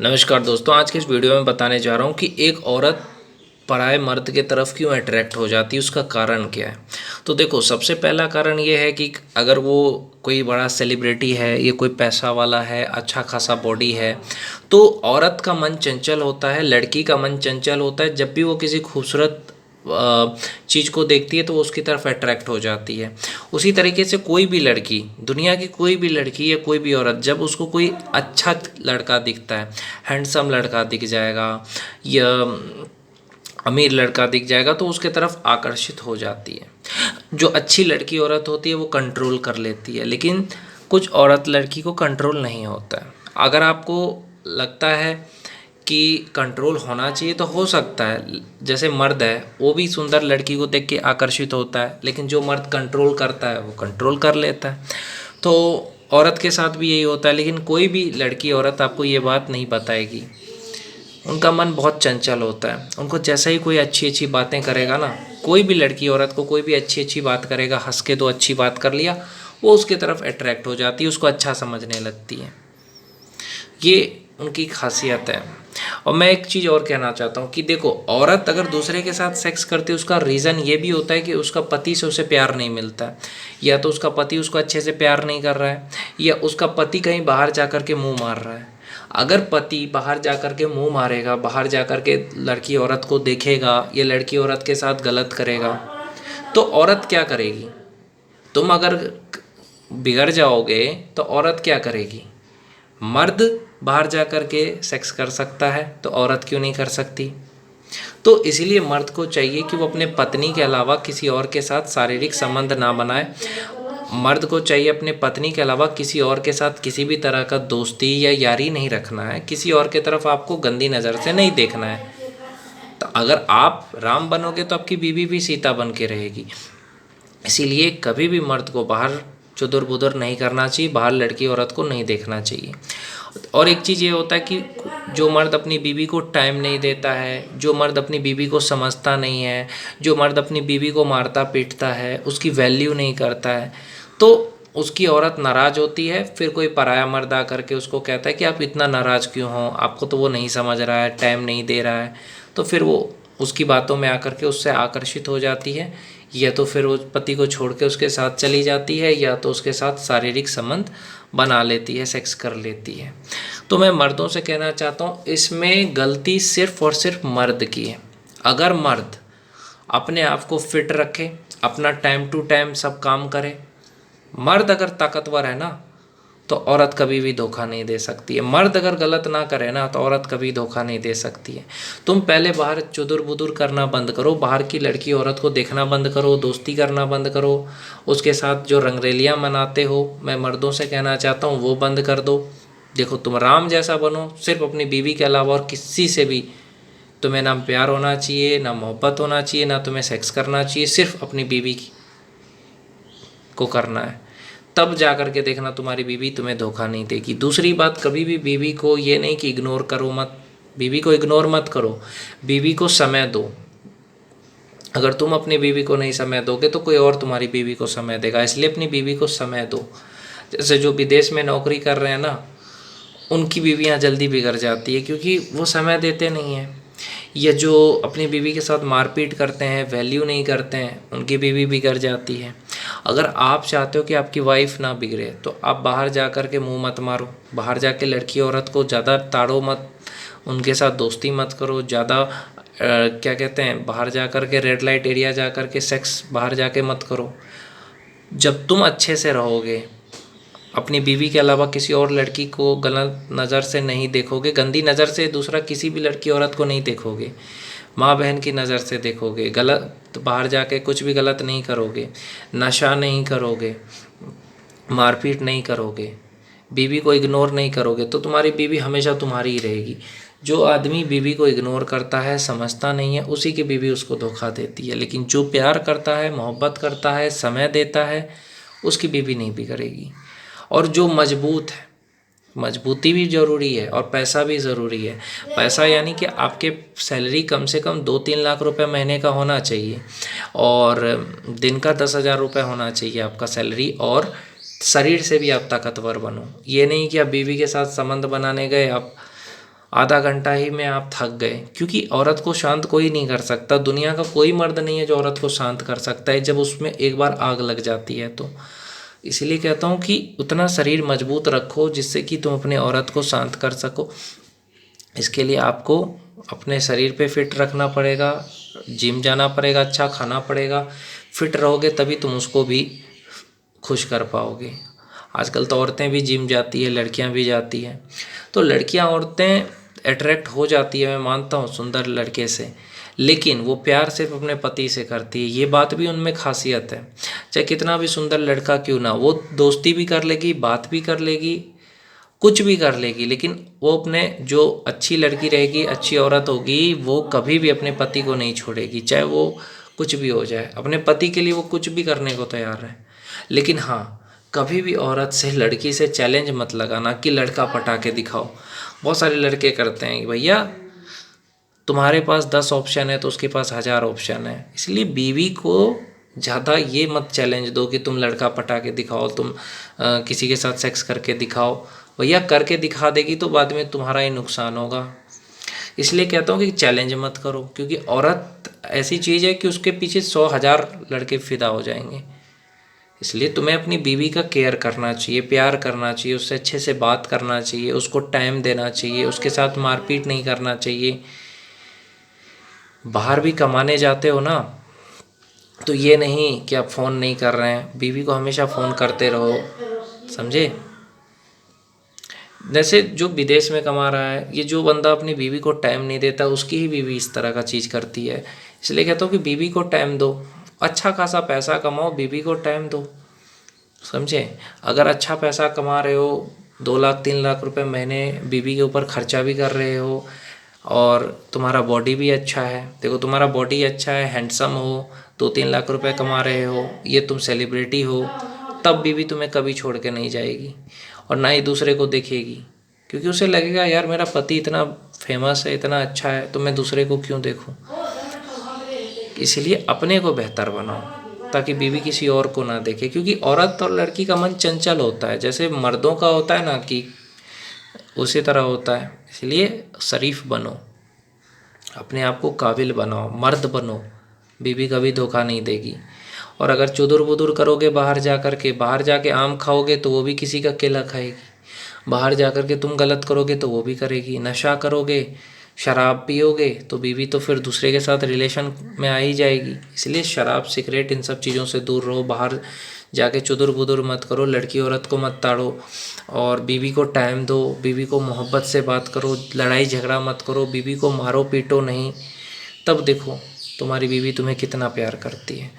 नमस्कार दोस्तों, आज के इस वीडियो में बताने जा रहा हूँ कि एक औरत पराये मर्द के तरफ क्यों अट्रैक्ट हो जाती है, उसका कारण क्या है। तो देखो, सबसे पहला कारण ये है कि अगर वो कोई बड़ा सेलिब्रिटी है, ये कोई पैसा वाला है, अच्छा खासा बॉडी है, तो औरत का मन चंचल होता है, लड़की का मन चंचल होता है। जब भी वो किसी खूबसूरत चीज़ को देखती है तो वो उसकी तरफ अट्रैक्ट हो जाती है। उसी तरीके से कोई भी लड़की, दुनिया की कोई भी लड़की या कोई भी औरत, जब उसको कोई अच्छा लड़का दिखता है, हैंडसम लड़का दिख जाएगा या अमीर लड़का दिख जाएगा, तो उसके तरफ आकर्षित हो जाती है। जो अच्छी लड़की औरत होती है वो कंट्रोल कर लेती है, लेकिन कुछ औरत लड़की को कंट्रोल नहीं होता है। अगर आपको लगता है कि कंट्रोल होना चाहिए तो हो सकता है, जैसे मर्द है वो भी सुंदर लड़की को देख के आकर्षित होता है, लेकिन जो मर्द कंट्रोल करता है वो कंट्रोल कर लेता है। तो औरत के साथ भी यही होता है, लेकिन कोई भी लड़की औरत आपको ये बात नहीं बताएगी। उनका मन बहुत चंचल होता है। उनको जैसा ही कोई अच्छी अच्छी बातें करेगा ना, कोई भी लड़की औरत को कोई भी अच्छी अच्छी बात करेगा, हंस के दो अच्छी बात कर लिया, वो उसकी तरफ अट्रैक्ट हो जाती है, उसको अच्छा समझने लगती है। ये उनकी खासियत है। और मैं एक चीज़ और कहना चाहता हूँ कि देखो, औरत अगर दूसरे के साथ सेक्स करती है उसका रीज़न ये भी होता है कि उसका पति से उसे प्यार नहीं मिलता है, या तो उसका पति उसको अच्छे से प्यार नहीं कर रहा है, या उसका पति कहीं बाहर जा कर के मुँह मार रहा है। अगर पति बाहर जा कर के मुँह मारेगा, बाहर जा कर के लड़की औरत को देखेगा या लड़की औरत के साथ गलत करेगा, तो औरत क्या करेगी? तुम अगर बिगड़ जाओगे तो औरत क्या करेगी? मर्द बाहर जा कर के सेक्स कर सकता है तो औरत क्यों नहीं कर सकती? तो इसीलिए मर्द को चाहिए कि वो अपने पत्नी के अलावा किसी और के साथ शारीरिक संबंध ना बनाए। मर्द को चाहिए अपने पत्नी के अलावा किसी और के साथ किसी भी तरह का दोस्ती या यारी नहीं रखना है। किसी और के तरफ आपको गंदी नज़र से नहीं देखना है। तो अगर आप राम बनोगे तो आपकी बीवी भी सीता बन के रहेगी। इसीलिए कभी भी मर्द को बाहर चुदुर बुदुर नहीं करना चाहिए, बाहर लड़की औरत को नहीं देखना चाहिए। और एक चीज़ ये होता है कि जो मर्द अपनी बीवी को टाइम नहीं देता है, जो मर्द अपनी बीवी को समझता नहीं है, जो मर्द अपनी बीवी को मारता पीटता है, उसकी वैल्यू नहीं करता है, तो उसकी औरत नाराज़ होती है। फिर कोई पराया मर्द आकर के उसको कहता है कि आप इतना नाराज़ क्यों हो, आपको तो वो नहीं समझ रहा है, टाइम नहीं दे रहा है। तो फिर वो उसकी बातों में आकर के उससे आकर्षित हो जाती है, या तो फिर वो पति को छोड़ के उसके साथ चली जाती है, या तो उसके साथ शारीरिक संबंध बना लेती है, सेक्स कर लेती है। तो मैं मर्दों से कहना चाहता हूँ, इसमें गलती सिर्फ और सिर्फ मर्द की है। अगर मर्द अपने आप को फिट रखे, अपना टाइम टू टाइम सब काम करे, मर्द अगर ताकतवर है ना तो औरत कभी भी धोखा नहीं दे सकती है। मर्द अगर गलत ना करे ना तो औरत कभी धोखा नहीं दे सकती है। तुम पहले बाहर चुदुर बुदुर करना बंद करो, बाहर की लड़की औरत को देखना बंद करो, दोस्ती करना बंद करो, उसके साथ जो रंगरेलियाँ मनाते हो, मैं मर्दों से कहना चाहता हूँ वो बंद कर दो। देखो, तुम राम जैसा बनो, सिर्फ अपनी बीवी के अलावा और किसी से भी तुम्हें ना प्यार होना चाहिए, ना मोहब्बत होना चाहिए, ना तुम्हें सेक्स करना चाहिए, सिर्फ अपनी बीवी को करना है। तब जा कर के देखना तुम्हारी बीवी तुम्हें धोखा नहीं देगी। दूसरी बात, कभी भी बीवी को ये नहीं कि इग्नोर करो मत, बीवी को इग्नोर मत करो, बीवी को समय दो। अगर तुम अपनी बीवी को नहीं समय दोगे तो कोई और तुम्हारी बीवी को समय देगा, इसलिए अपनी बीवी को समय दो। जैसे जो विदेश में नौकरी कर रहे हैं ना, उनकी बीवियाँ जल्दी बिगड़ जाती है क्योंकि वो समय देते नहीं हैं। या जो अपनी बीवी के साथ मारपीट करते हैं, वैल्यू नहीं करते हैं, उनकी बीवी बिगड़ जाती है। अगर आप चाहते हो कि आपकी वाइफ ना बिगड़े तो आप बाहर जा कर के मुँह मत मारो, बाहर जाके लड़की औरत को ज़्यादा ताड़ो मत, उनके साथ दोस्ती मत करो ज़्यादा। क्या कहते हैं, बाहर जा कर के रेड लाइट एरिया जा कर के सेक्स बाहर जाके मत करो। जब तुम अच्छे से रहोगे, अपनी बीवी के अलावा किसी और लड़की को गलत नज़र से नहीं देखोगे, गंदी नज़र से दूसरा किसी भी लड़की औरत को नहीं देखोगे, माँ बहन की नज़र से देखोगे, गलत बाहर जाके कुछ भी गलत नहीं करोगे, नशा नहीं करोगे, मारपीट नहीं करोगे, बीवी को इग्नोर नहीं करोगे, तो तुम्हारी बीवी हमेशा तुम्हारी ही रहेगी। जो आदमी बीवी को इग्नोर करता है, समझता नहीं है, उसी की बीवी उसको धोखा देती है। लेकिन जो प्यार करता है, मोहब्बत करता है, समय देता है, उसकी बीवी नहीं बिगड़ेगी। और जो मजबूत है, मजबूती भी ज़रूरी है और पैसा भी ज़रूरी है। पैसा यानी कि आपके सैलरी कम से कम 2-3 लाख रुपए महीने का होना चाहिए, और दिन का 10,000 रुपये होना चाहिए आपका सैलरी, और शरीर से भी आप ताकतवर बनो। ये नहीं कि आप बीवी के साथ संबंध बनाने गए, आप आधा घंटा ही में आप थक गए, क्योंकि औरत को शांत कोई नहीं कर सकता। दुनिया का कोई मर्द नहीं है जो औरत को शांत कर सकता है जब उसमें एक बार आग लग जाती है तो। इसीलिए कहता हूँ कि उतना शरीर मजबूत रखो जिससे कि तुम अपने औरत को शांत कर सको। इसके लिए आपको अपने शरीर पे फिट रखना पड़ेगा, जिम जाना पड़ेगा, अच्छा खाना पड़ेगा। फिट रहोगे तभी तुम उसको भी खुश कर पाओगे। आजकल तो औरतें भी जिम जाती है, लड़कियां भी जाती हैं। तो लड़कियां औरतें अट्रैक्ट हो जाती है, मैं मानता हूँ, सुंदर लड़के से, लेकिन वो प्यार सिर्फ अपने पति से करती है। ये बात भी उनमें खासियत है। चाहे कितना भी सुंदर लड़का क्यों ना, वो दोस्ती भी कर लेगी, बात भी कर लेगी, कुछ भी कर लेगी, लेकिन वो अपने जो अच्छी लड़की रहेगी, अच्छी औरत होगी, वो कभी भी अपने पति को नहीं छोड़ेगी, चाहे वो कुछ भी हो जाए। अपने पति के लिए वो कुछ भी करने को तैयार है। लेकिन हाँ, कभी भी औरत से, लड़की से चैलेंज मत लगाना कि लड़का पटा के दिखाओ। बहुत सारे लड़के करते हैं कि भैया तुम्हारे पास 10 ऑप्शन है तो उसके पास 1000 ऑप्शन है। इसलिए बीवी को ज़्यादा ये मत चैलेंज दो कि तुम लड़का पटा के दिखाओ, तुम किसी के साथ सेक्स करके दिखाओ। भैया करके दिखा देगी तो बाद में तुम्हारा ही नुकसान होगा। इसलिए कहता हूँ कि चैलेंज मत करो, क्योंकि औरत ऐसी चीज़ है कि उसके पीछे 100,000 लड़के फिदा हो जाएंगे। इसलिए तुम्हें अपनी बीवी का केयर करना चाहिए, प्यार करना चाहिए, उससे अच्छे से बात करना चाहिए, उसको टाइम देना चाहिए, उसके साथ मारपीट नहीं करना चाहिए। बाहर भी कमाने जाते हो ना, तो ये नहीं कि आप फ़ोन नहीं कर रहे हैं, बीवी को हमेशा फ़ोन करते रहो, समझे। जैसे जो विदेश में कमा रहा है, ये जो बंदा अपनी बीवी को टाइम नहीं देता, उसकी ही बीवी इस तरह का चीज़ करती है। इसलिए कहता हूँ कि बीवी को टाइम दो, अच्छा खासा पैसा कमाओ, बीवी को टाइम दो, समझे। अगर अच्छा पैसा कमा रहे हो, 2 लाख 3 लाख रुपए महीने बीवी के ऊपर खर्चा भी कर रहे हो, और तुम्हारा बॉडी भी अच्छा है, देखो तुम्हारा बॉडी अच्छा है, हैंडसम हो, 2-3 लाख रुपए कमा रहे हो, ये तुम सेलिब्रिटी हो, तब बीवी तुम्हें कभी छोड़ के नहीं जाएगी और ना ही दूसरे को देखेगी। क्योंकि उसे लगेगा यार मेरा पति इतना फेमस है, इतना अच्छा है, तो मैं दूसरे को क्यों देखूं। इसलिए अपने को बेहतर बनाओ ताकि बीवी किसी और को ना देखे। क्योंकि औरत और लड़की का मन चंचल होता है, जैसे मर्दों का होता है ना, कि उसी तरह होता है। इसलिए शरीफ बनो, अपने आप को काबिल बनाओ, मर्द बनो, बीवी कभी धोखा नहीं देगी। और अगर चुदुर बुदुर करोगे बाहर जाके आम खाओगे तो वो भी किसी का केला खाएगी। बाहर जाकर के तुम गलत करोगे तो वो भी करेगी। नशा करोगे, शराब पियोगे तो बीवी तो फिर दूसरे के साथ रिलेशन में आ ही जाएगी। इसलिए शराब, सिगरेट, इन सब चीज़ों से दूर रहो। बाहर जाके चुदुर बुदुर मत करो, लड़की औरत को मत ताड़ो, और बीवी को टाइम दो, बीवी को मोहब्बत से बात करो, लड़ाई झगड़ा मत करो, बीवी को मारो पीटो नहीं। तब देखो तुम्हारी बीवी तुम्हें कितना प्यार करती है।